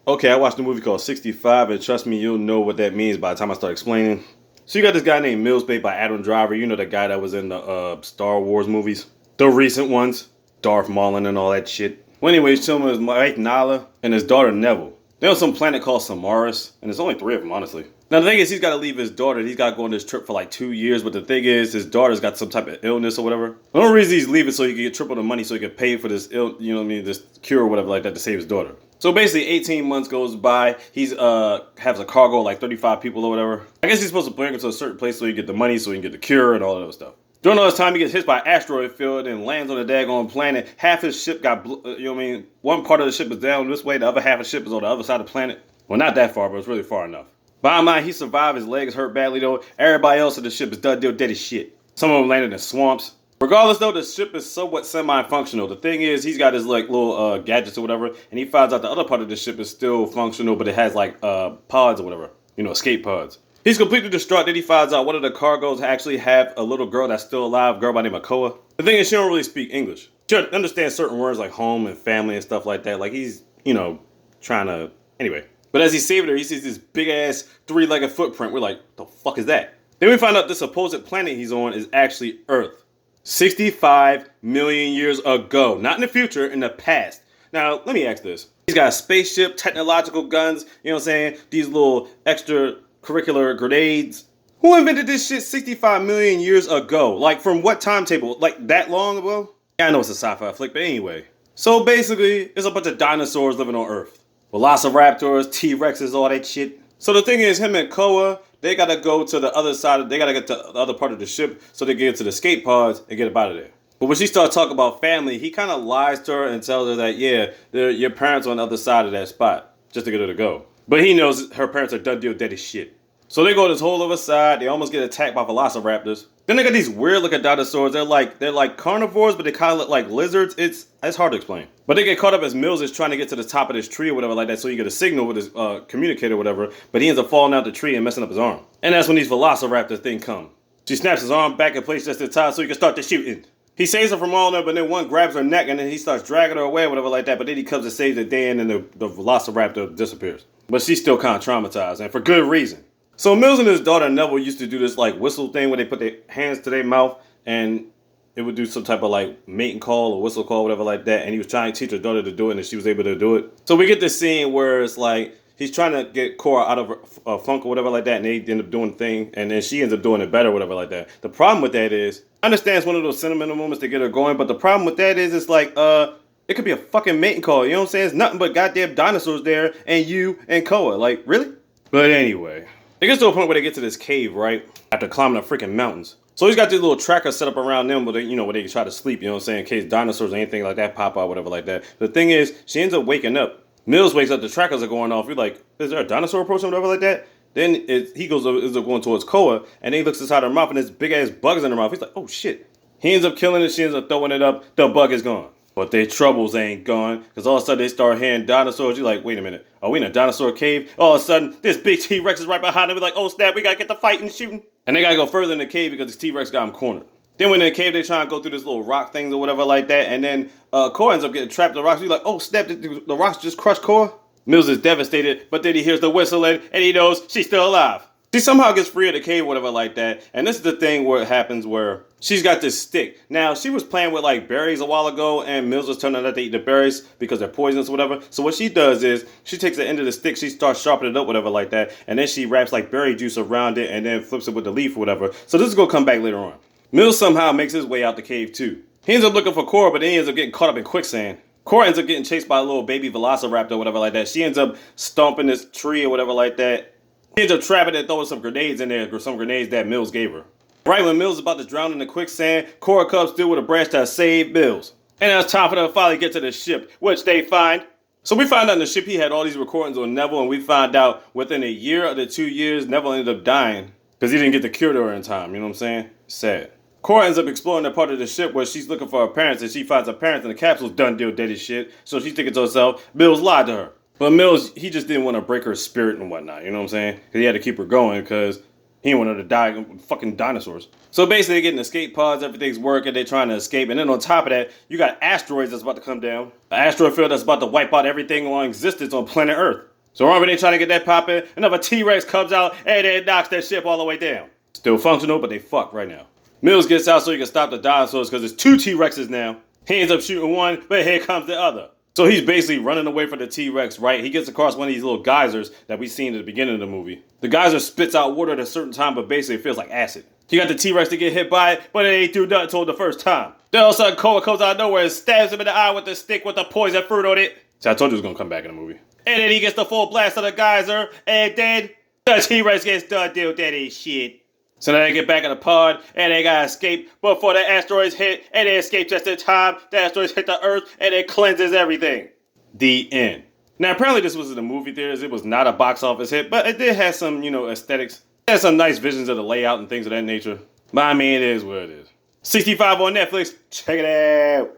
Okay, I watched a movie called 65, and trust me, you'll know what that means by the time I start explaining. So you got this guy named Mills, played by Adam Driver. You know the guy that was in the Star Wars movies, the recent ones, Darth Maul and all that shit. Well, anyway, he's chilling with his wife Nala and his daughter Neville. They're on some planet called Samaras, and there's only three of them, honestly. Now the thing is, he's got to leave his daughter. He's got to go on this trip for like 2 years. But the thing is, his daughter's got some type of illness or whatever. The only reason he's leaving so he can get triple the money, so he can pay for this you know what I mean, this cure or whatever like that to save his daughter. So basically, 18 months goes by. He's has a cargo of like 35 people or whatever. I guess he's supposed to bring him to a certain place so he can get the money, so he can get the cure and all that other stuff. During all this time, he gets hit by an asteroid field and lands on a daggone planet. Half his ship got, you know what I mean? One part of the ship is down this way, the other half of the ship is on the other side of the planet. Well, not that far, but it's really far enough. Bottom line, he survived. His legs hurt badly though. Everybody else in the ship is done deal dead as shit. Some of them landed in swamps. Regardless though, the ship is somewhat semi-functional. The thing is, he's got his like little gadgets or whatever, and he finds out the other part of the ship is still functional, but it has like pods or whatever, you know, escape pods. He's completely distraught. Then he finds out one of the cargoes actually have a little girl that's still alive, a girl by the name of Koa. The thing is, she don't really speak English. She understands certain words like home and family and stuff like that. Like he's, you know, trying to, anyway. But as he's saving her, he sees this big ass three-legged footprint. We're like, the fuck is that? Then we find out the supposed planet he's on is actually Earth. 65 million years ago. Not in the future, in the past. Now, let me ask this. He's got a spaceship, technological guns, you know what I'm saying? These little extracurricular grenades. Who invented this shit 65 million years ago? Like, from what timetable? Like, that long ago? Yeah, I know it's a sci-fi flick, but anyway. So basically, it's a bunch of dinosaurs living on Earth. Velociraptors, T-Rexes, all that shit. So the thing is, him and Koa, they gotta go to the other side, they gotta get to the other part of the ship so they get to the escape pods and get up out of there. But when she starts talking about family, he kind of lies to her and tells her that, yeah, your parents are on the other side of that spot, just to get her to go. But he knows her parents are done deal dead as shit. So they go this whole other side, they almost get attacked by velociraptors. Then they got these weird looking dinosaurs. They're like carnivores, but they kind of look like lizards. It's hard to explain. But they get caught up as Mills is trying to get to the top of this tree or whatever like that, so he get a signal with his communicator or whatever. But he ends up falling out the tree and messing up his arm. And that's when these velociraptor thing come. She snaps his arm back in place just in time so he can start the shooting. He saves her from all that, but then one grabs her neck and then he starts dragging her away or whatever like that. But then he comes and saves the day and then the velociraptor disappears. But she's still kind of traumatized, and for good reason. So Mills and his daughter Neville used to do this like whistle thing where they put their hands to their mouth and it would do some type of like mating call or whistle call, whatever like that. And he was trying to teach her daughter to do it and she was able to do it. So we get this scene where it's like he's trying to get Cora out of a funk or whatever like that, and they end up doing the thing, and then she ends up doing it better, whatever like that. The problem with that is, I understand it's one of those sentimental moments to get her going, but the problem with that is it's like, it could be a fucking mating call, you know what I'm saying? It's nothing but goddamn dinosaurs there, and you and Koa, like, really? But anyway, it gets to a point where they get to this cave, right? After climbing the freaking mountains. So he's got this little tracker set up around them, but they, you know, where they can try to sleep, you know what I'm saying, in case dinosaurs or anything like that pop out, whatever like that. The thing is, she ends up waking up. Mills wakes up, the trackers are going off. You're like, is there a dinosaur approaching or whatever like that? Then he ends up going towards Koa, and then he looks inside her mouth, and there's big ass bugs in her mouth. He's like, oh shit. He ends up killing it, she ends up throwing it up, the bug is gone. But their troubles ain't gone, because all of a sudden they start hearing dinosaurs. You're like, wait a minute, are we in a dinosaur cave? All of a sudden, this big T-Rex is right behind them. We're like, oh snap, we gotta get the fighting and shooting. And they gotta go further in the cave because this T-Rex got him cornered. Then when in the cave, they try and go through this little rock thing or whatever like that, and then Koa ends up getting trapped in the rocks. He's like, oh snap, the rocks just crushed Koa? Mills is devastated, but then he hears the whistling, and he knows she's still alive. She somehow gets free of the cave, whatever like that. And this is the thing where it happens where she's got this stick. Now, she was playing with like berries a while ago, and Mills was telling her not to eat the berries because they're poisonous or whatever. So what she does is she takes the end of the stick, she starts sharpening it up, whatever like that. And then she wraps like berry juice around it and then flips it with the leaf or whatever. So this is going to come back later on. Mills somehow makes his way out the cave too. He ends up looking for Cora, but then he ends up getting caught up in quicksand. Cora ends up getting chased by a little baby velociraptor or whatever like that. She ends up stomping this tree or whatever like that. He ends up trapping and throwing some grenades in there, or some grenades that Mills gave her. Right when Mills is about to drown in the quicksand, Cora comes through with a branch to save Mills. And now it's time for them to finally get to the ship, which they find. So we find out on the ship he had all these recordings on Neville, and we find out within a year of the 2 years, Neville ended up dying because he didn't get the cure to her in time, you know what I'm saying? Sad. Cora ends up exploring that part of the ship where she's looking for her parents, and she finds her parents in the capsule's done deal dead as shit. So she's thinking to herself, Mills lied to her. But Mills, he just didn't want to break her spirit and whatnot, you know what I'm saying? Because he had to keep her going because he didn't want her to die with fucking dinosaurs. So basically they're getting escape pods, everything's working, they're trying to escape. And then on top of that, you got asteroids that's about to come down. An asteroid field that's about to wipe out everything on existence on planet Earth. So remember they trying to get that poppin', another T-Rex comes out and it knocks that ship all the way down. Still functional, but they fucked right now. Mills gets out so he can stop the dinosaurs because there's 2 T-Rexes now. He ends up shooting one, but here comes the other. So he's basically running away from the T-Rex, right? He gets across one of these little geysers that we seen at the beginning of the movie. The geyser spits out water at a certain time, but basically it feels like acid. He got the T-Rex to get hit by it, but it ain't do nothing to him the first time. Then all of a sudden, Cole comes out of nowhere and stabs him in the eye with the stick with the poison fruit on it. See, I told you it was gonna come back in the movie. And then he gets the full blast of the geyser, and then the T-Rex gets done deal that ain't shit. So now they get back in the pod, and they gotta escape before the asteroids hit, and they escape just in time. The asteroids hit the Earth, and it cleanses everything. The end. Now, apparently this was in the movie theaters. It was not a box office hit, but it did have some, aesthetics. It had some nice visions of the layout and things of that nature. But I mean, it is what it is. 65 on Netflix. Check it out.